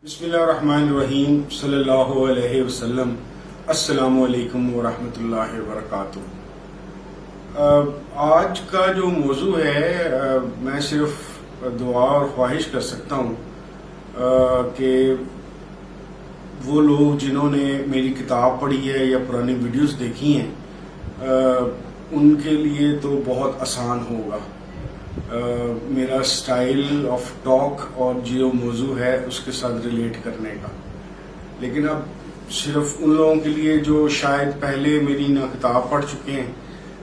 بسم اللہ الرحمن الرحیم صلی اللہ علیہ وسلم۔ السلام علیکم ورحمۃ اللہ وبرکاتہ۔ آج کا جو موضوع ہے میں صرف دعا اور خواہش کر سکتا ہوں کہ وہ لوگ جنہوں نے میری کتاب پڑھی ہے یا پرانی ویڈیوز دیکھی ہیں ان کے لیے تو بہت آسان ہوگا میرا سٹائل آف ٹاک اور جو موضوع ہے اس کے ساتھ ریلیٹ کرنے کا، لیکن اب صرف ان لوگوں کے لیے جو شاید پہلے میری نہ کتاب پڑھ چکے ہیں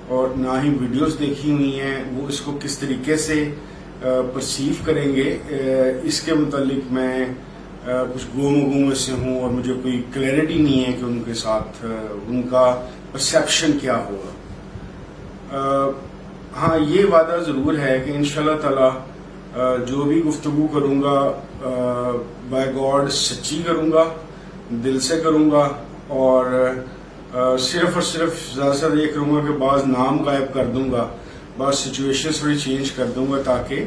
اور نہ ہی ویڈیوز دیکھی ہوئی ہیں، وہ اس کو کس طریقے سے پرسیو کریں گے اس کے متعلق میں کچھ گم و گم سے ہوں اور مجھے کوئی کلیئرٹی نہیں ہے کہ ان کے ساتھ ان کا پرسیپشن کیا ہوگا۔ ہاں، یہ وعدہ ضرور ہے کہ انشاءاللہ تعالی جو بھی گفتگو کروں گا بائی گاڈ سچی کروں گا، دل سے کروں گا، اور صرف زیادہ سے زیادہ یہ کروں گا کہ بعض نام غائب کر دوں گا، بعض سچویشنز تھوڑی چینج کر دوں گا تاکہ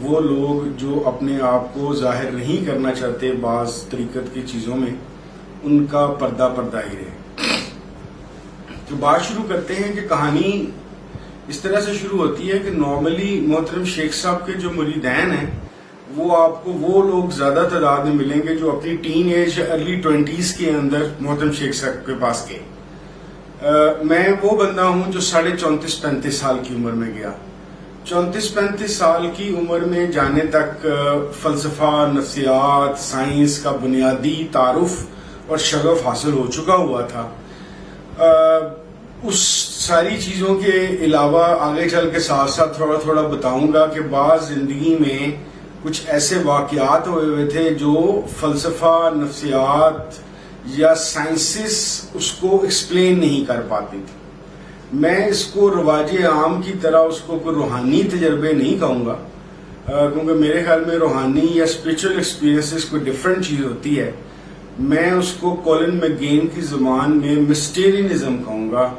وہ لوگ جو اپنے آپ کو ظاہر نہیں کرنا چاہتے بعض طریقت کی چیزوں میں، ان کا پردہ ہی رہے۔ تو بات شروع کرتے ہیں کہ کہانی اس طرح سے شروع ہوتی ہے کہ نارملی محترم شیخ صاحب کے جو مریدین ہیں وہ آپ کو وہ لوگ زیادہ تعداد میں ملیں گے جو اپنی ٹین ایج ارلی 20s کے اندر محترم شیخ صاحب کے پاس گئے۔ میں وہ بندہ ہوں جو 34-35 سال کی عمر میں گیا۔ 34-35 سال کی عمر میں جانے تک فلسفہ، نفسیات، سائنس کا بنیادی تعارف اور شغف حاصل ہو چکا ہوا تھا۔ اس ساری چیزوں کے علاوہ آگے چل کے ساتھ تھوڑا بتاؤں گا کہ بعض زندگی میں کچھ ایسے واقعات ہوئے تھے جو فلسفہ، نفسیات یا سائنسز اس کو ایکسپلین نہیں کر پاتی تھی۔ میں اس کو رواج عام کی طرح اس کو کوئی روحانی تجربے نہیں کہوں گا، کیونکہ میرے خیال میں روحانی یا اسپریچول ایکسپیرینسز کوئی ڈفرینٹ چیز ہوتی ہے۔ میں اس کو کولن میگین کی زبان میں مسٹیرینزم کہوں گا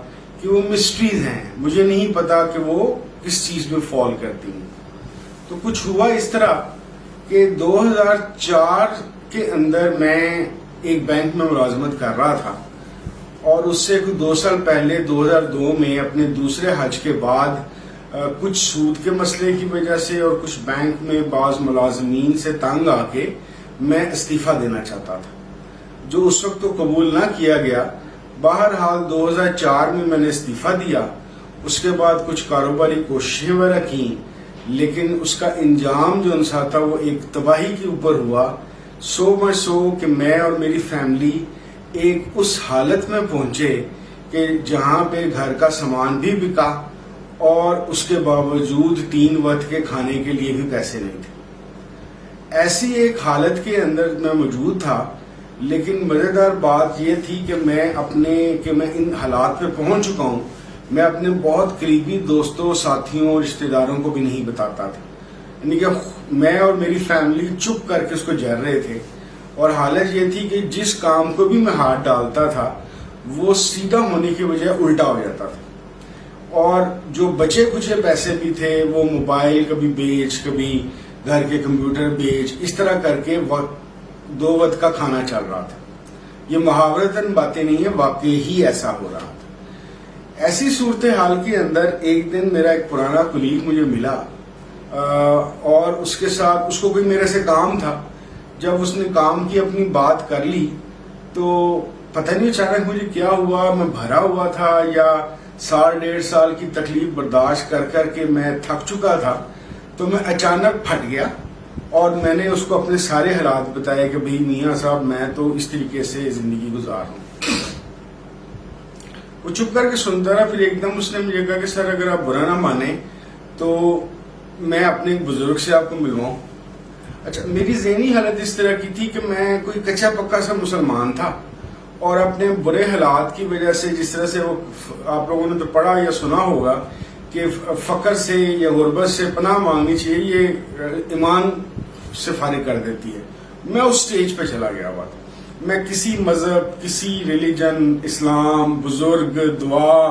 کہ وہ مسٹریز ہیں، مجھے نہیں پتا کہ وہ کس چیز میں فال کرتی ہیں۔ تو کچھ ہوا اس طرح کہ 2004 کے اندر میں ایک بینک میں ملازمت کر رہا تھا، اور اس سے 2 سال پہلے 2002 میں اپنے دوسرے حج کے بعد کچھ سود کے مسئلے کی وجہ سے اور کچھ بینک میں بعض ملازمین سے تنگ آ کے میں استعفیٰ دینا چاہتا تھا، جو اس وقت تو قبول نہ کیا گیا۔ بہرحال 2004 میں نے استعفیٰ دیا۔ اس کے بعد کچھ کاروباری کوششیں وغیرہ کی، لیکن اس کا انجام جو انسا تھا وہ ایک تباہی کے اوپر ہوا، سو کہ میں اور میری فیملی ایک اس حالت میں پہنچے کہ جہاں پہ گھر کا سامان بھی بکا اور اس کے باوجود 3 وقت کے کھانے کے لیے بھی پیسے نہیں تھے۔ ایسی ایک حالت کے اندر میں موجود تھا، لیکن مزیدار بات یہ تھی کہ میں ان حالات پہ پہنچ چکا ہوں، میں اپنے بہت قریبی دوستوں، ساتھیوں، رشتہ داروں کو بھی نہیں بتاتا تھا، یعنی کہ میں اور میری فیملی چپ کر کے اس کو جھیل رہے تھے۔ اور حالت یہ تھی کہ جس کام کو بھی میں ہاتھ ڈالتا تھا وہ سیدھا ہونے کی وجہ الٹا ہو جاتا تھا، اور جو بچے کچھ پیسے بھی تھے وہ موبائل کبھی بیچ، کبھی گھر کے کمپیوٹر بیچ، اس طرح کر کے 2 وقت کا کھانا چل رہا تھا۔ یہ محاورتاً باتیں نہیں ہیں، واقعی ہی ایسا ہو رہا تھا۔ ایسی صورتحال کے اندر ایک دن میرا ایک پرانا کلیگ مجھے ملا، اور اس کے ساتھ اس کو کوئی میرے سے کام تھا۔ جب اس نے کام کی اپنی بات کر لی تو پتہ نہیں اچانک مجھے کیا ہوا، میں بھرا ہوا تھا یا 1.5 سال کی تکلیف برداشت کر کے میں تھک چکا تھا، تو میں اچانک پھٹ گیا اور میں نے اس کو اپنے سارے حالات بتائے کہ بھئی میاں صاحب میں تو اس طریقے سے زندگی گزار ہوں۔ وہ چپ کر کے سنتا رہا، پھر ایک دم اس نے مجھے کہا کہ سر اگر آپ برا نہ مانیں تو میں اپنے ایک بزرگ سے آپ کو ملواؤں۔ اچھا، میری ذہنی حالت اس طرح کی تھی کہ میں کوئی کچا پکا سا مسلمان تھا، اور اپنے برے حالات کی وجہ سے جس طرح سے وہ آپ لوگوں نے تو پڑھا یا سنا ہوگا کہ فقر سے یا غربت سے پناہ مانگنی چاہیے، یہ ایمان سے فارغ کر دیتی ہے۔ میں اس سٹیج پہ چلا گیا ہوا تھا، میں کسی مذہب، کسی ریلیجن، اسلام، بزرگ، دعا،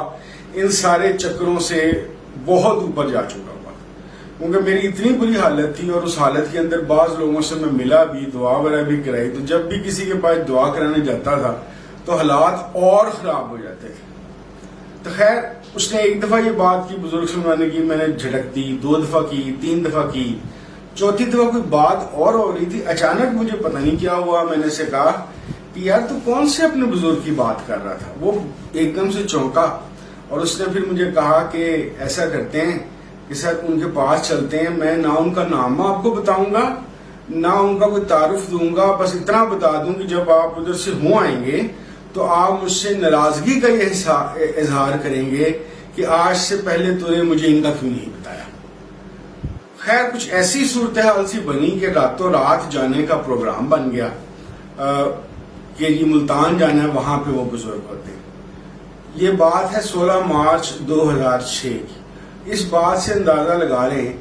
ان سارے چکروں سے بہت اوپر جا چکا ہوا تھا۔ کیونکہ میری اتنی بری حالت تھی اور اس حالت کے اندر بعض لوگوں سے میں ملا بھی، دعا وغیرہ بھی کرائی، تو جب بھی کسی کے پاس دعا کرانے جاتا تھا تو حالات اور خراب ہو جاتے تھے. تو خیر اس نے ایک دفعہ یہ بات کی، بزرگ سلمانے کی، میں نے جھٹک دی، 2 دفعہ کی، 3 دفعہ کی، 4تھی دفعہ کوئی بات اور ہو رہی تھی. اچانک مجھے پتہ نہیں کیا ہوا، میں نے اسے کہا کہ یار تو کون سے اپنے بزرگ کی بات کر رہا تھا. وہ ایک دم سے چونکا اور اس نے پھر مجھے کہا کہ ایسا کرتے ہیں کہ سر ان کے پاس چلتے ہیں، میں نہ ان کا نام آپ کو بتاؤں گا نہ ان کا کوئی تعارف دوں گا، بس اتنا بتا دوں کہ جب آپ ادھر سے ہوں آئیں گے تو آپ مجھ سے ناراضگی کا یہ اظہار کریں گے کہ آج سے پہلے تو نے مجھے ان کا کیوں نہیں بتایا. خیر کچھ ایسی صورتحال سی بنی کہ راتوں رات جانے کا پروگرام بن گیا کہ یہ ملتان جانا ہے، وہاں پہ وہ بزرگ ہوتے ہیں. یہ بات ہے 16 مارچ 2006 کی. اس بات سے اندازہ لگا لیں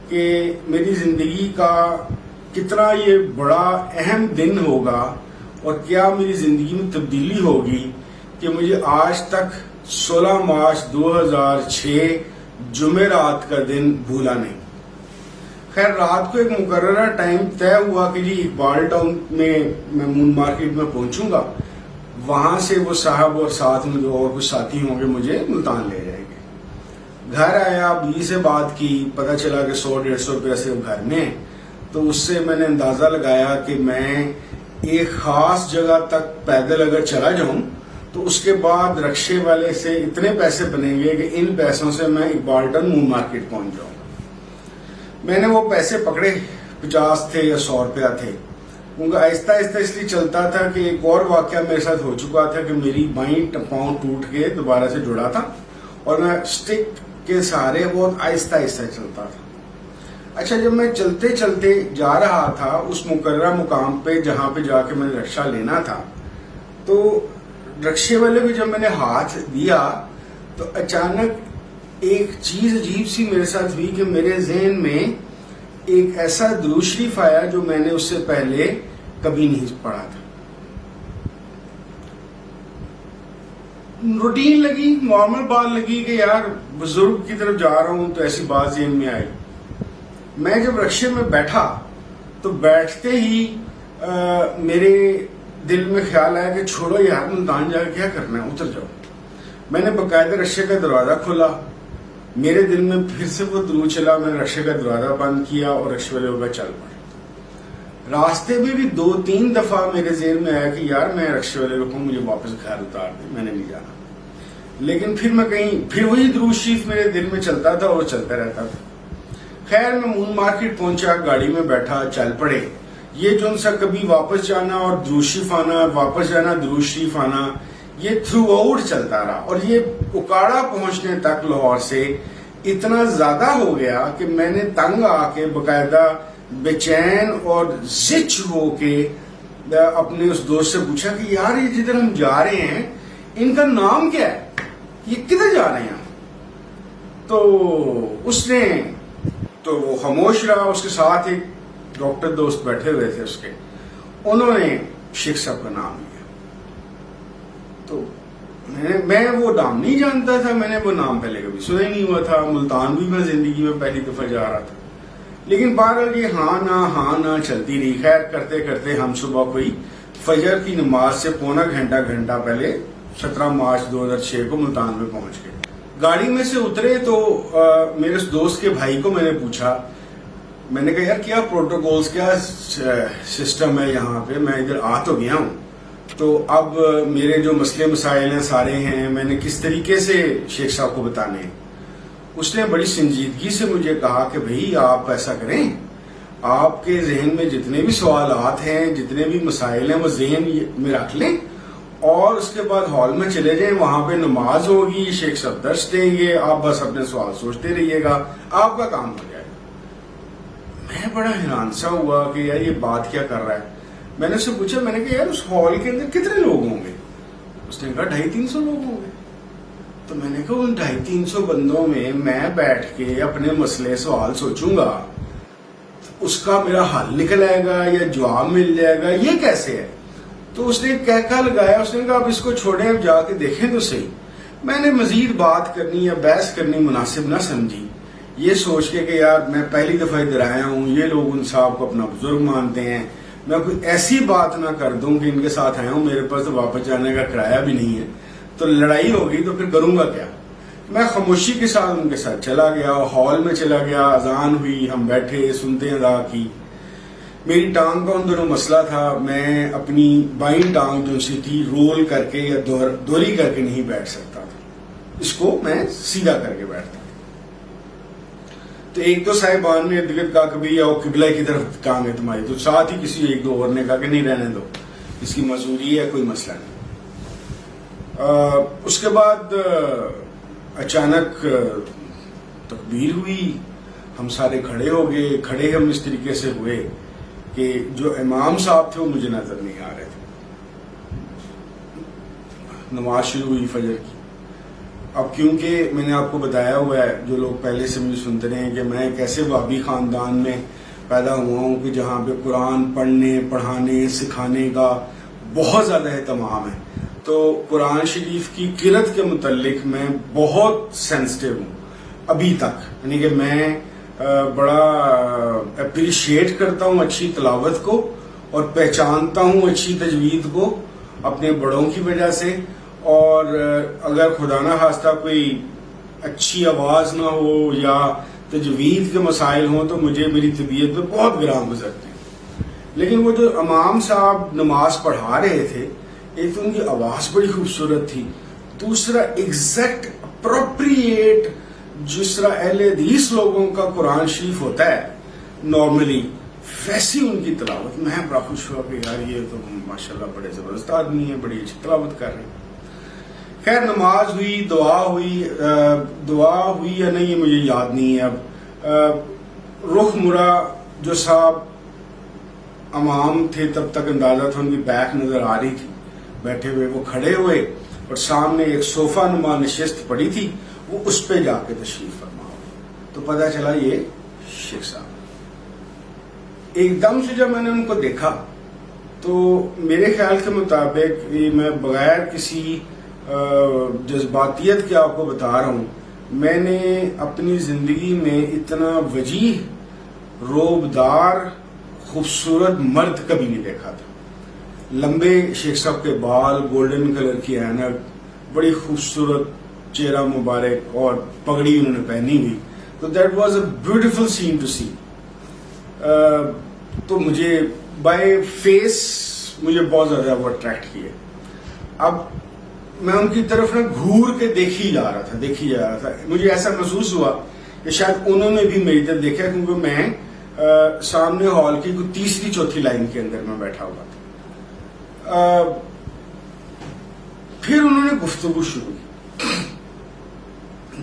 کہ میری زندگی کا کتنا یہ بڑا اہم دن ہوگا اور کیا میری زندگی میں تبدیلی ہوگی کہ مجھے آج تک 16 مارچ 2006 جمعرات کا دن بھولا نہیں. خیر رات کو ایک مقررہ ٹائم طے ہوا کہ جی اقبال ٹاؤن میں مون مارکیٹ میں پہنچوں گا، وہاں سے وہ صاحب اور ساتھ میں جو اور کچھ ساتھی ہوں گے مجھے ملتان لے جائیں گے. گھر آیا، بیوی سے بات کی، پتہ چلا کہ 100-150 روپے سے گھر میں. تو اس سے میں نے اندازہ لگایا کہ میں ایک خاص جگہ تک پیدل اگر چلا جاؤں تو اس کے بعد رکشے والے سے اتنے پیسے بنیں گے کہ ان پیسوں سے میں اقبال ٹاؤن مون مارکیٹ پہنچ جاؤں. میں نے وہ پیسے پکڑے، 50 تھے یا 100 روپیہ تھے. کیونکہ آہستہ آہستہ اس لیے چلتا تھا کہ ایک اور واقعہ میرے ساتھ ہو چکا تھا کہ میری بائیں پاؤں ٹوٹ کے دوبارہ سے جڑا تھا اور میں اسٹک کے سہارے بہت آہستہ آہستہ چلتا تھا. اچھا جب میں چلتے چلتے جا رہا تھا اس مقررہ مقام پہ جہاں پہ جا کے میں نے رکشہ لینا تھا، تو رکشے والے کو جب میں نے ہاتھ دیا تو اچانک ایک چیز عجیب سی میرے ساتھ ہوئی کہ میرے ذہن میں ایک ایسا درود شریف آیا جو میں نے اس سے پہلے کبھی نہیں پڑھا تھا. روٹین لگی، نارمل بات لگی کہ یار بزرگ کی طرف جا رہا ہوں تو ایسی بات ذہن میں آئی. میں جب رکشے میں بیٹھا تو بیٹھتے ہی میرے دل میں خیال آیا کہ چھوڑو یار ملتان جا کے کیا کرنا ہے، اتر جاؤ. میں نے باقاعدہ رکشے کا دروازہ کھولا، میرے دل میں پھر سے وہ درود چلا، میں نے رکشے کا دروازہ بند کیا اور رکشے والے ہوگا چل پڑے. راستے میں بھی 2-3 دفعہ میرے ذہن میں آیا کہ یار میں رکشے والے کو مجھے واپس گھر اتار دیں، میں نے نہیں جانا. لیکن پھر میں کہیں پھر وہی درود شریف میرے دل میں چلتا تھا اور چلتا رہتا تھا. خیر میں مون مارکیٹ پہنچا، گاڑی میں بیٹھا، چل پڑے. یہ جو ان سا کبھی واپس جانا اور درود شریف آنا، واپس جانا درود شریف آنا، یہ تھرو آؤٹ چلتا رہا. اور یہ اکاڑا پہنچنے تک لاہور سے اتنا زیادہ ہو گیا کہ میں نے تنگ آ کے باقاعدہ بے چین اور زچ ہو کے اپنے اس دوست سے پوچھا کہ یار یہ جدھر ہم جا رہے ہیں ان کا نام کیا ہے، یہ کدھر جا رہے ہیں؟ تو اس نے تو وہ خاموش رہا. اس کے ساتھ ایک ڈاکٹر دوست بیٹھے ہوئے تھے اس کے، انہوں نے شیخ صاحب کا نام لیا. تو میں وہ نام نہیں جانتا تھا، میں نے وہ نام پہلے کبھی سنا ہی نہیں ہوا تھا. ملتان بھی میں زندگی میں پہلی دفعہ جا رہا تھا. لیکن بہرحال یہ ہاں نہ چلتی رہی. خیر کرتے کرتے ہم صبح کوئی فجر کی نماز سے پونا گھنٹہ پہلے 17 مارچ 2006 کو ملتان میں پہنچ گئے. گاڑی میں سے اترے تو میرے اس دوست کے بھائی کو میں نے پوچھا، میں نے کہا یار کیا پروٹوکولز، کیا سسٹم ہے یہاں پہ، میں ادھر آ تو گیا ہوں تو اب میرے جو مسئلے مسائل ہیں سارے ہیں، میں نے کس طریقے سے شیخ صاحب کو بتانے ہیں. اس نے بڑی سنجیدگی سے مجھے کہا کہ بھئی آپ ایسا کریں، آپ کے ذہن میں جتنے بھی سوالات ہیں، جتنے بھی مسائل ہیں، وہ ذہن میں رکھ لیں اور اس کے بعد ہال میں چلے جائیں، وہاں پہ نماز ہوگی، شیخ صاحب درس دیں گے، آپ بس اپنے سوال سوچتے رہیے گا، آپ کا کام ہو جائے گا. میں بڑا حیران سا ہوا کہ یار یہ بات کیا کر رہا ہے. میں نے اس سے پوچھا، میں نے کہا یار اس ہال کے اندر کتنے لوگ ہوں گے؟ اس نے کہا 250-300 لوگ ہوں گے. تو میں نے کہا ان 250-300 بندوں میں بیٹھ کے اپنے مسئلے سوال سوچوں گا، اس کا میرا حل نکل آئے گا یا جواب مل جائے گا، یہ کیسے ہے؟ تو اس نے کہا لگایا، اس نے کہا اب اس کو چھوڑیں، اب جا کے دیکھیں تو صحیح. میں نے مزید بات کرنی یا بحث کرنی مناسب نہ سمجھی. یہ سوچ کے کہ یار میں پہلی دفعہ ادھر آیا ہوں, یہ لوگ ان صاحب کو اپنا بزرگ مانتے ہیں, میں کوئی ایسی بات نہ کر دوں کہ ان کے ساتھ آیا ہوں, میرے پاس تو واپس جانے کا کرایہ بھی نہیں ہے, تو لڑائی ہوگی تو پھر کروں گا کیا. میں خاموشی کے ساتھ ان کے ساتھ چلا گیا, ہال میں چلا گیا, اذان ہوئی, ہم بیٹھے سنتے ادا کی. میری ٹانگ کا ان دونوں مسئلہ تھا, میں اپنی بائیں ٹانگ جو سی تھی رول کر کے یا دوری کر کے نہیں بیٹھ سکتا تھا, اس کو میں سیدھا کر کے بیٹھتا. تو ایک دو صاحبان نے ارد گرد کہا کہ بھئی آؤ قبلہ کی طرف ٹانگ ہے تمہاری, تو ساتھ ہی کسی ایک دو اور نے کہا کہ نہیں رہنے دو, اس کی معذوری ہے, کوئی مسئلہ نہیں. اس کے بعد اچانک تکبیر ہوئی, ہم سارے کھڑے ہو گئے. کھڑے ہم اس طریقے سے ہوئے کہ جو امام صاحب تھے وہ مجھے نظر نہیں آ رہے تھے. نماز شروع ہوئی فجر کی. اب کیونکہ میں نے آپ کو بتایا ہوا ہے, جو لوگ پہلے سے مجھے سنتے رہے ہیں کہ میں ایک ایسے وہابی خاندان میں پیدا ہوا ہوں کہ جہاں پہ قرآن پڑھنے پڑھانے سکھانے کا بہت زیادہ اہتمام ہے, تو قرآن شریف کی قرأت کے متعلق میں بہت سینسٹیو ہوں ابھی تک. یعنی کہ میں بڑا اپریشیٹ کرتا ہوں اچھی تلاوت کو, اور پہچانتا ہوں اچھی تجوید کو اپنے بڑوں کی وجہ سے. اور اگر خدا نہ خواستہ کوئی اچھی آواز نہ ہو یا تجوید کے مسائل ہوں تو مجھے میری طبیعت پہ بہت گراں گزرتے ہیں. لیکن وہ جو امام صاحب نماز پڑھا رہے تھے, ایک تو ان کی آواز بڑی خوبصورت تھی, دوسرا ایگزیکٹ اپروپریٹ جس طرح اہل حدیث لوگوں کا قرآن شریف ہوتا ہے نارملی, ویسی ان کی تلاوت. میں بڑا خوش ہوا کہ یار یہ تو ماشاءاللہ بڑے زبردست آدمی ہیں, بڑی اچھی تلاوت کر رہے ہیں. خیر نماز ہوئی, دعا ہوئی یا نہیں مجھے یاد نہیں ہے. اب رخ مرا, جو صاحب امام تھے تب تک اندازہ تھا ان کی بیک نظر آ رہی تھی بیٹھے ہوئے, وہ کھڑے ہوئے اور سامنے ایک صوفہ نما نشست پڑی تھی, وہ اس پہ جا کے تشریف فرما ہوئے. تو پتہ چلا یہ شیخ صاحب. ایک دم سے جب میں نے ان کو دیکھا تو میرے خیال کے مطابق, میں بغیر کسی جذباتیت کے آپ کو بتا رہا ہوں, میں نے اپنی زندگی میں اتنا وجیح روبدار خوبصورت مرد کبھی نہیں دیکھا تھا. لمبے شیخ صاحب کے بال, گولڈن کلر کی اینک, بڑی خوبصورت چہرہ مبارک, اور پگڑی انہوں نے پہنی ہوئی. تو that was a beautiful scene to see. تو مجھے بائی فیس مجھے بہت زیادہ وہ اٹریکٹ کیے. اب میں ان کی طرف نہ گھور کے دیکھی جا رہا تھا. مجھے ایسا محسوس ہوا کہ شاید انہوں نے بھی میری طرف دیکھا, کیونکہ میں سامنے ہال کی کوئی تیسری چوتھی لائن کے اندر میں بیٹھا ہوا تھا. پھر انہوں نے گفتگو شروع کی.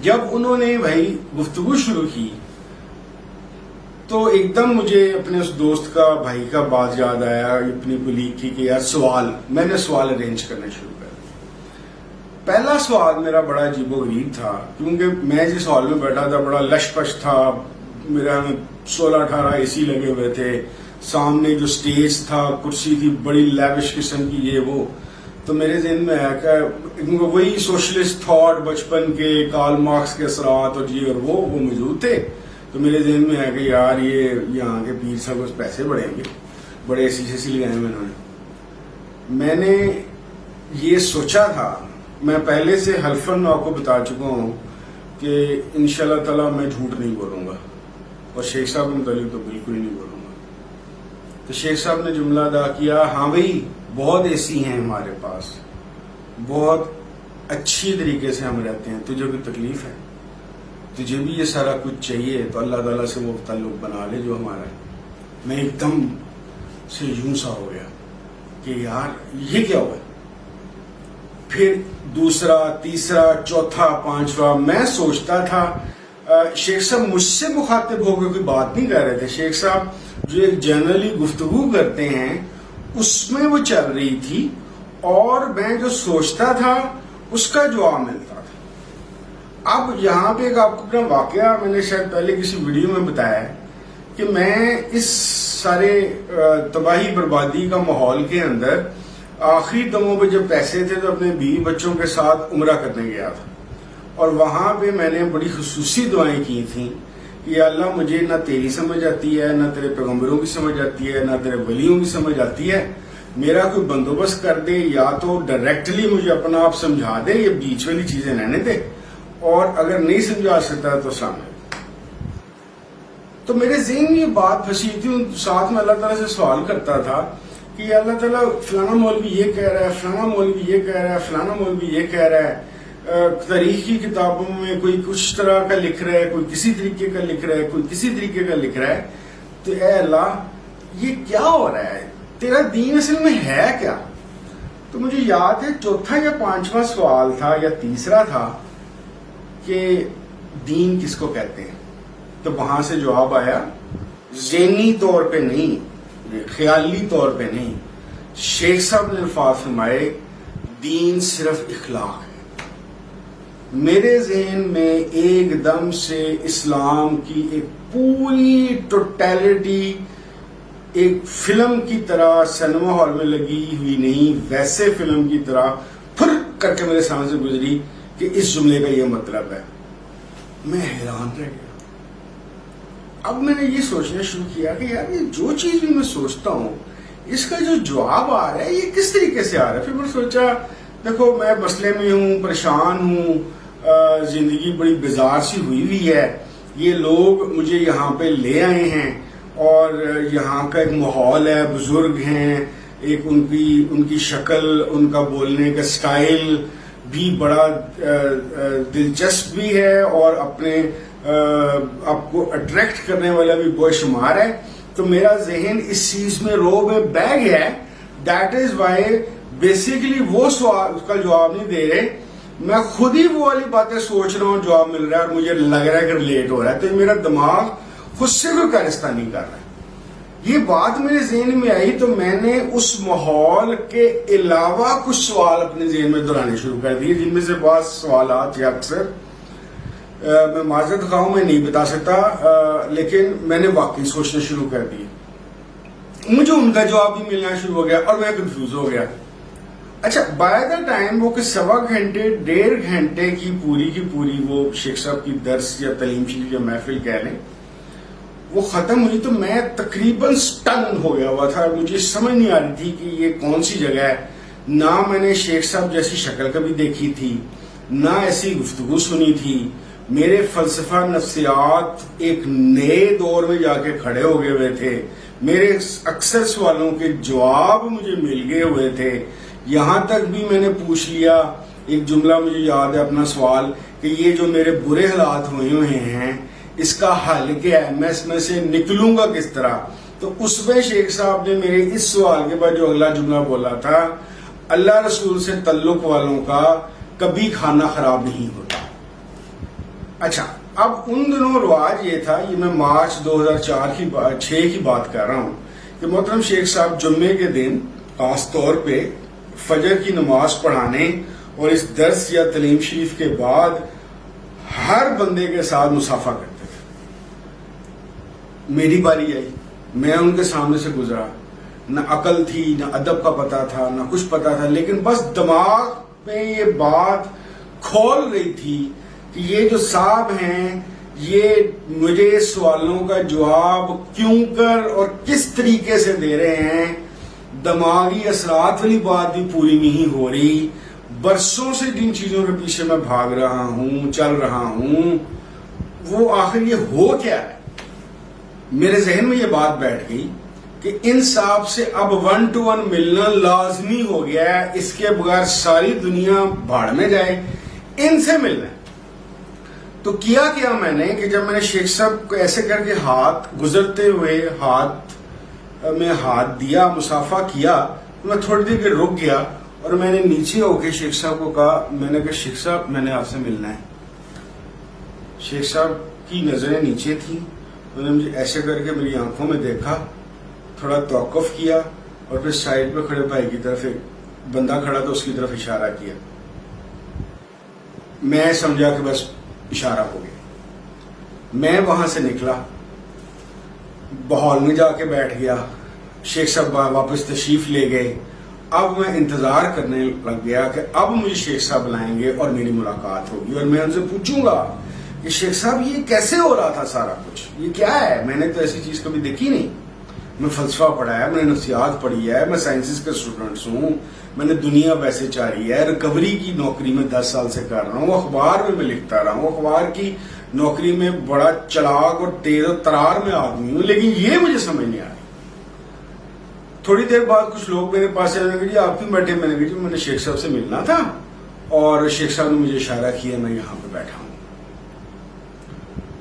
جب انہوں نے بھائی گفتگو شروع کی تو ایک دم مجھے اپنے اس دوست کا, بھائی کا بات یاد آیا, اپنی کلیگ کی, کہ یار میں نے سوال ارینج کرنا شروع کر. پہلا سوال میرا بڑا عجیب و غریب تھا, کیونکہ میں جس ہال میں بیٹھا تھا بڑا لش پش تھا, میرا 16-18 اے سی لگے ہوئے تھے, سامنے جو سٹیج تھا کرسی تھی بڑی لیوش قسم کی, یہ وہ. تو میرے ذہن میں آیا کہ وہی سوشلسٹ تھاٹ بچپن کے, کارل مارکس کے اثرات اور یہ اور وہ موجود تھے. تو میرے ذہن میں آیا کہ یار یہ یہاں کے پیر صاحب اس پیسے بڑھیں گے, بڑے اے سی لگائے ہوئے انہوں نے. میں نے یہ سوچا تھا, میں پہلے سے حلفاً آپ کو بتا چکا ہوں کہ انشاءاللہ تعالی میں جھوٹ نہیں بولوں گا, اور شیخ صاحب کے متعلق تو بالکل ہی نہیں بولوں گا. تو شیخ صاحب نے جملہ ادا کیا, ہاں بھائی بہت ایسی ہیں ہمارے پاس, بہت اچھی طریقے سے ہم رہتے ہیں, تجھے بھی تکلیف ہے, تجھے بھی یہ سارا کچھ چاہیے تو اللہ تعالیٰ سے وہ تعلق بنا لے جو ہمارا ہے. میں ایک دم سے یوں سا ہو گیا کہ یار یہ کیا ہوا. پھر دوسرا, تیسرا, چوتھا, پانچواں, میں سوچتا تھا شیخ صاحب مجھ سے مخاطب ہو کے کوئی بات نہیں کر رہے تھے. شیخ صاحب جو ایک جنرلی گفتگو کرتے ہیں اس میں وہ چل رہی تھی, اور میں جو سوچتا تھا اس کا جواب ملتا تھا. اب یہاں پہ ایک آپ کو اپنا واقعہ میں نے شاید پہلے کسی ویڈیو میں بتایا ہے کہ میں اس سارے تباہی بربادی کا ماحول کے اندر آخری دموں پہ جب پیسے تھے تو اپنے بیوی بچوں کے ساتھ عمرہ کرنے گیا تھا, اور وہاں پہ میں نے بڑی خصوصی دعائیں کی تھیں کہ یا اللہ مجھے نہ تیری سمجھ آتی ہے، نہ تیرے پیغمبروں کی سمجھ آتی ہے، نہ تیرے ولیوں کی سمجھ آتی ہے، میرا کوئی بندوبست کر دے، یا تو ڈائریکٹلی مجھے اپنا آپ سمجھا دے، یہ بیچ والی چیزیں رہنے دے، اور اگر نہیں سمجھا سکتا تو سامنے۔ تو میرے ذہن میں یہ بات پھنسی تھی، ساتھ میں اللہ تعالیٰ سے سوال کرتا تھا کہ یا اللہ تعالیٰ فلانا مولوی یہ کہہ رہا ہے، فلانا مولوی یہ کہہ رہا ہے، فلانا مولوی یہ کہہ رہا ہے، تاریخی کتابوں میں کوئی کچھ طرح کا لکھ رہا ہے، کوئی کسی طریقے کا لکھ رہا ہے، کوئی کسی طریقے کا لکھ رہا ہے، تو اے اللہ یہ کیا ہو رہا ہے، تیرا دین اصل میں ہے کیا؟ تو مجھے یاد ہے چوتھا یا پانچواں سوال تھا یا تیسرا تھا کہ دین کس کو کہتے ہیں؟ تو وہاں سے جواب آیا، ذہنی طور پہ نہیں، خیالی طور پہ نہیں، شیخ صاحب نے الفاظ فرمائے دین صرف اخلاق ہے۔ میرے ذہن میں ایک دم سے اسلام کی ایک پوری ٹوٹیلٹی ایک فلم کی طرح سینما ہال میں لگی ہوئی نہیں، ویسے فلم کی طرح پھر کر کے میرے سامنے سے گزری کہ اس جملے کا یہ مطلب ہے۔ میں حیران رہ گیا۔ اب میں نے یہ سوچنا شروع کیا کہ یار یہ جو چیز بھی میں سوچتا ہوں اس کا جو جواب آ رہا ہے یہ کس طریقے سے آ رہا ہے۔ پھر میں سوچا دیکھو میں مسئلے میں ہوں، پریشان ہوں، زندگی بڑی بیزار سی ہوئی ہوئی ہے، یہ لوگ مجھے یہاں پہ لے آئے ہیں اور یہاں کا ایک ماحول ہے، بزرگ ہیں، ایک ان کی شکل، ان کا بولنے کا سٹائل بھی بڑا دلچسپ بھی ہے اور اپنے آپ کو اٹریکٹ کرنے والا بھی بے شمار ہے۔ تو میرا ذہن اس چیز میں رو میں بہ گیا ہے، دیٹ از وائی بیسیکلی وہ سوال اس کا جواب نہیں دے رہے، میں خود ہی وہ والی باتیں سوچ رہا ہوں، جواب مل رہا ہے اور مجھے لگ رہا ہے کہ لیٹ ہو رہا ہے، تو میرا دماغ خود سے کوئی کارستانی کر رہا ہے۔ یہ بات میرے ذہن میں آئی تو میں نے اس ماحول کے علاوہ کچھ سوال اپنے ذہن میں دہرانے شروع کر دیے، جن میں سے بعض سوالات یا اکثر میں معذرت خواہ ہوں میں نہیں بتا سکتا، لیکن میں نے واقعی سوچنا شروع کر دی، مجھے ان کا جواب بھی ملنا شروع ہو گیا اور میں کنفیوز ہو گیا۔ اچھا بائی دا ٹائم وہ کہ 1.25 گھنٹے 1.5 گھنٹے کی پوری وہ شیخ صاحب کی درس یا تعلیم شریف یا محفل کہہ لیں وہ ختم ہوئی تو میں تقریباً سٹن ہو گیا ہوا تھا، مجھے سمجھ نہیں آ رہی تھی کہ یہ کون سی جگہ ہے، نہ میں نے شیخ صاحب جیسی شکل کبھی دیکھی تھی، نہ ایسی گفتگو سنی تھی، میرے فلسفہ نفسیات ایک نئے دور میں جا کے کھڑے ہو گئے ہوئے تھے، میرے اکثر سوالوں کے جواب مجھے مل گئے ہوئے تھے، یہاں تک بھی میں نے پوچھ لیا، ایک جملہ مجھے یاد ہے اپنا سوال کہ یہ جو میرے برے حالات ہوئے ہیں اس کا حل کیا ہے، میں اس میں سے نکلوں گا کس طرح؟ تو اس میں شیخ صاحب نے میرے اس سوال کے بعد جو اگلا جملہ بولا تھا، اللہ رسول سے تعلق والوں کا کبھی کھانا خراب نہیں ہوتا۔ اچھا اب ان دنوں رواج یہ تھا، یہ میں مارچ 2006 کی بات کر رہا ہوں کہ محترم شیخ صاحب جمعے کے دن خاص طور پہ فجر کی نماز پڑھانے اور اس درس یا تعلیم شریف کے بعد ہر بندے کے ساتھ مصافحہ کرتے تھے۔ میری باری آئی، میں ان کے سامنے سے گزرا، نہ عقل تھی، نہ ادب کا پتہ تھا، نہ کچھ پتہ تھا، لیکن بس دماغ میں یہ بات کھول رہی تھی کہ یہ جو صاحب ہیں یہ مجھے سوالوں کا جواب کیوں کر اور کس طریقے سے دے رہے ہیں، دماغی اثرات والی بات بھی پوری نہیں ہو رہی، برسوں سے جن چیزوں کے پیچھے میں بھاگ رہا ہوں، چل رہا ہوں، وہ آخر یہ ہو کیا ہے؟ میرے ذہن میں یہ بات بیٹھ گئی کہ ان صاحب سے اب 1 to 1 ملنا لازمی ہو گیا ہے، اس کے بغیر ساری دنیا بھاڑ میں جائے، ان سے ملنا ہے۔ تو کیا میں نے کہ جب میں نے شیخ صاحب کو ایسے کر کے ہاتھ گزرتے ہوئے ہاتھ میں ہاتھ دیا، مصافحہ کیا، تو میں تھوڑی دیر کے رک گیا اور میں نے نیچے ہو کے شیخ صاحب کو کہا، میں نے کہا شیخ صاحب میں نے آپ سے ملنا ہے۔ شیخ صاحب کی نظریں نیچے تھیں، انہوں نے مجھے ایسے کر کے میری آنکھوں میں دیکھا، تھوڑا توقف کیا اور پھر سائڈ پہ کھڑے بھائی کی طرف ایک بندہ کھڑا تو اس کی طرف اشارہ کیا، میں سمجھا کہ بس اشارہ ہو گیا۔ میں وہاں سے نکلا، ہال میں جا کے بیٹھ گیا، شیخ صاحب واپس تشریف لے گئے، اب میں انتظار کرنے لگ گیا کہ اب مجھے شیخ صاحب لائیں گے اور میری ملاقات ہوگی اور میں ان سے پوچھوں گا کہ شیخ صاحب یہ کیسے ہو رہا تھا سارا کچھ، یہ کیا ہے، میں نے تو ایسی چیز کبھی دیکھی نہیں. میں فلسفہ پڑھا ہے، میں نے نفسیات پڑھی ہے، میں سائنسز کا اسٹوڈنٹس ہوں، میں نے دنیا ویسے چاری ہے، ریکوری کی نوکری میں 10 سال سے کر رہا ہوں، اخبار میں لکھتا رہا ہوں، اخبار کی نوکری میں بڑا چلاک اور تیز و ترار میں آدمی ہوں، لیکن یہ مجھے سمجھ نہیں آ رہی. تھوڑی دیر بعد کچھ لوگ میرے پاس آئے کہ جی آپ کیوں بیٹھے، میں نے کہا جی میں نے شیخ صاحب سے ملنا تھا اور شیخ صاحب نے مجھے اشارہ کیا میں یہاں پہ بیٹھا ہوں.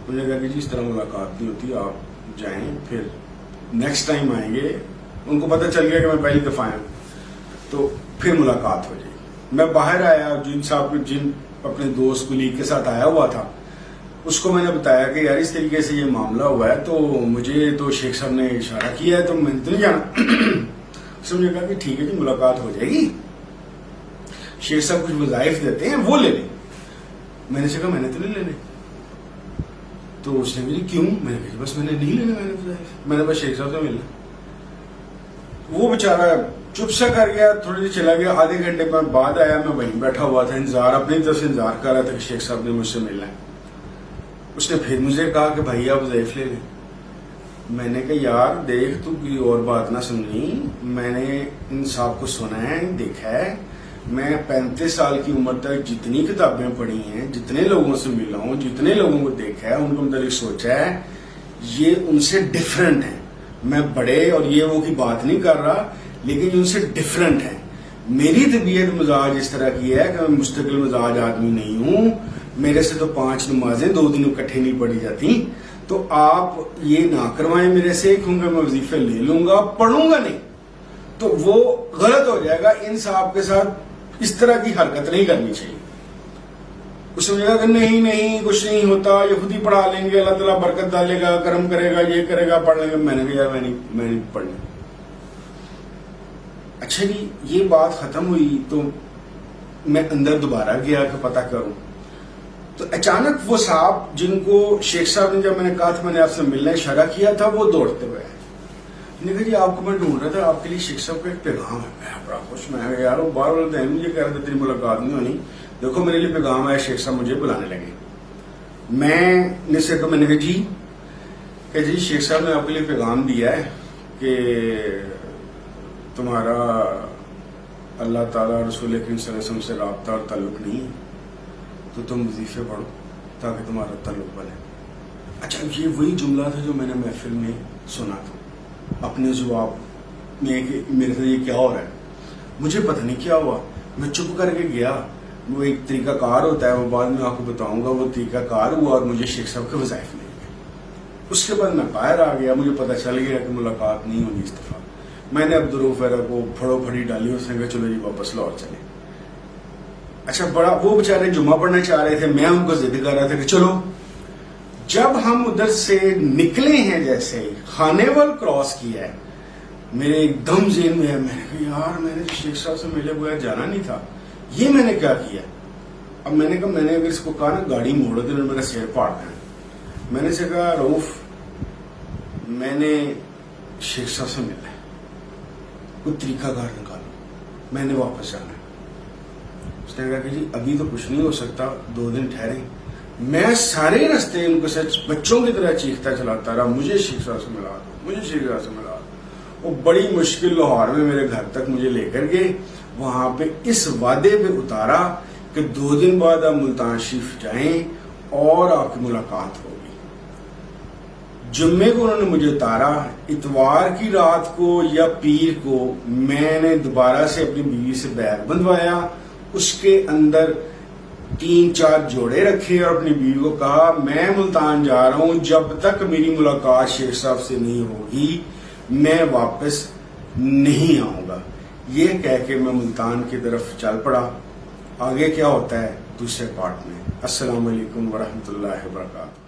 مجھے کہا کہ جی اس طرح ملاقات نہیں ہوتی، آپ جائیں، پھر نیکسٹ ٹائم آئیں گے. ان کو پتہ چل گیا کہ میں پہلی دفعہ آیا ہوں تو پھر ملاقات ہو جائے گی. میں باہر آیا، جن اپنے دوست کلیگ کے ساتھ آیا ہوا تھا اس کو میں نے بتایا کہ یار اس طریقے سے یہ معاملہ ہوا ہے تو مجھے تو شیخ صاحب نے اشارہ کیا ہے تو میں نے تو نہیں جانا. اس نے مجھے کہا کہ ٹھیک ہے جی ملاقات ہو جائے گی، شیخ صاحب کچھ وظائف دیتے ہیں وہ لے لیں. میں نے کہا میں نے تو نہیں لینے. تو اس نے مجھے کیوں، میں نے کہا بس میں نے نہیں لینا، میں نے وظائف، میں نے بس شیخ صاحب سے ملنا. وہ بیچارہ چپ سا کر گیا، تھوڑی دیر چلا گیا. آدھے گھنٹے میں بعد آیا، میں وہیں بیٹھا ہوا تھا، انتظار اپنی طرف سے انتظار کر رہا تھا کہ شیخ صاحب نے مجھ سے ملنا ہے. اس نے پھر مجھے کہا کہ بھائی آپ وظائف لے لیں. میں نے کہا یار دیکھ تو کوئی اور بات نہ سمجھی، میں نے ان صاحب کو سنا ہے، دیکھا ہے. میں 35 سال کی عمر تک جتنی کتابیں پڑھی ہیں، جتنے لوگوں سے ملا ہوں، جتنے لوگوں کو دیکھا ہے، ان کو متعلق سوچا ہے، یہ ان سے ڈفرینٹ ہیں. میں بڑے اور یہ وہ کی بات نہیں کر رہا، لیکن ان سے ڈفرینٹ ہیں. میری طبیعت مزاج اس طرح کی ہے کہ میں مستقل مزاج آدمی نہیں ہوں. میرے سے تو 5 نمازیں 2 دن اکٹھے نہیں پڑھی جاتی. تو آپ یہ نہ کروائیں میرے سے، کیونکہ میں وظیفے لے لوں گا، پڑھوں گا نہیں تو وہ غلط ہو جائے گا. ان صاحب کے ساتھ اس طرح کی حرکت نہیں کرنی چاہیے. اس نے کہا کہ نہیں کچھ نہیں ہوتا، یہ خود ہی پڑھا لیں گے، اللہ تعالیٰ برکت ڈالے گا، کرم کرے گا، یہ کرے گا، پڑھ لیں گے. میں نے کہا یار میں نہیں پڑھنا. اچھا جی یہ بات ختم ہوئی تو میں اندر دوبارہ گیا کہ پتہ کروں. تو اچانک وہ صاحب جن کو شیخ صاحب نے جب میں نے کہا تھا میں نے آپ سے ملنا اشارہ کیا تھا، وہ دوڑتے ہوئے میں نے کہا جی آپ کو میں ڈھونڈ رہا تھا، آپ کے لیے شیخ صاحب کا ایک پیغام ہے. میں بڑا خوش، میں یار وہ بار بار مجھے کہہ رہے تھے تیری ملاقات نہیں ہونی، دیکھو میرے لیے پیغام ہے. شیخ صاحب مجھے بلانے لگے. میں نے کہا جی کہ جی شیخ صاحب نے آپ کے لیے پیغام دیا ہے کہ تمہارا اللہ تعالیٰ رسول اکرم صلی اللہ علیہ وسلم سے رابطہ اور تعلق نہیں ہے، تو تم وظیفے پڑھو تاکہ تمہارا تعلق بنے. اچھا یہ وہی جملہ تھا جو میں نے محفل میں سنا تھا اپنے جواب میں کہ میرے سے یہ کیا ہو رہا ہے. مجھے پتہ نہیں کیا ہوا، میں چپ کر کے گیا. وہ ایک طریقہ کار ہوتا ہے، وہ بعد میں آپ کو بتاؤں گا. وہ طریقہ کار ہوا اور مجھے شیخ صاحب کے وظائف مل گئے. اس کے بعد میں باہر آ گیا، مجھے پتہ چل گیا کہ ملاقات نہیں ہونی اس دفعہ. میں نے عبدالروف وغیرہ کو پھڑو پھڑی ڈالی، اس نے کہا چلو جی واپس لاہور چلے. اچھا بڑا وہ بیچارے جمعہ پڑھنا چاہ رہے تھے، میں ان کو ضد کر رہا تھا کہ چلو. جب ہم ادھر سے نکلے ہیں، جیسے ہی خانیوال کراس کیا ہے، میرے ایک دم ذہن میں ہے، میں نے کہا یار میں نے شیخ صاحب سے ملے ہوئے جانا نہیں تھا، یہ میں نے کیا کیا. اب میں نے کہا میں نے اگر اس کو کہا نا گاڑی موڑو تو میرا سر پاڑ ہے. میں نے سے کہا روف میں نے شیخ صاحب سے ملنا ہے، کوئی طریقہ کار نکالو، میں نے واپس جانا ہے. اس نے کہا کہ جی ابھی تو کچھ نہیں ہو سکتا، 2 دن ٹھہریں. میں سارے راستے ان کو سچ بچوں کی طرح چیختا چلاتا رہا، مجھے شیخ صاحب سے ملا دو، مجھے شیخ صاحب سے ملا دو. وہ بڑی مشکل لاہور میں میرے گھر تک مجھے لے کر گئے. وہاں پہ اس وعدے پہ اتارا کہ 2 دن بعد آپ ملتان شریف جائیں اور آپ کی ملاقات ہوگی. جمعے کو انہوں نے مجھے اتارا. اتوار کی رات کو یا پیر کو میں نے دوبارہ سے اپنی بیوی سے بیگ بندھوایا، اس کے اندر 3-4 جوڑے رکھے اور اپنی بیوی کو کہا میں ملتان جا رہا ہوں، جب تک میری ملاقات شیخ صاحب سے نہیں ہوگی میں واپس نہیں آؤں گا. یہ کہہ کے میں ملتان کی طرف چل پڑا. آگے کیا ہوتا ہے دوسرے پارٹ میں. السلام علیکم ورحمۃ اللہ وبرکاتہ.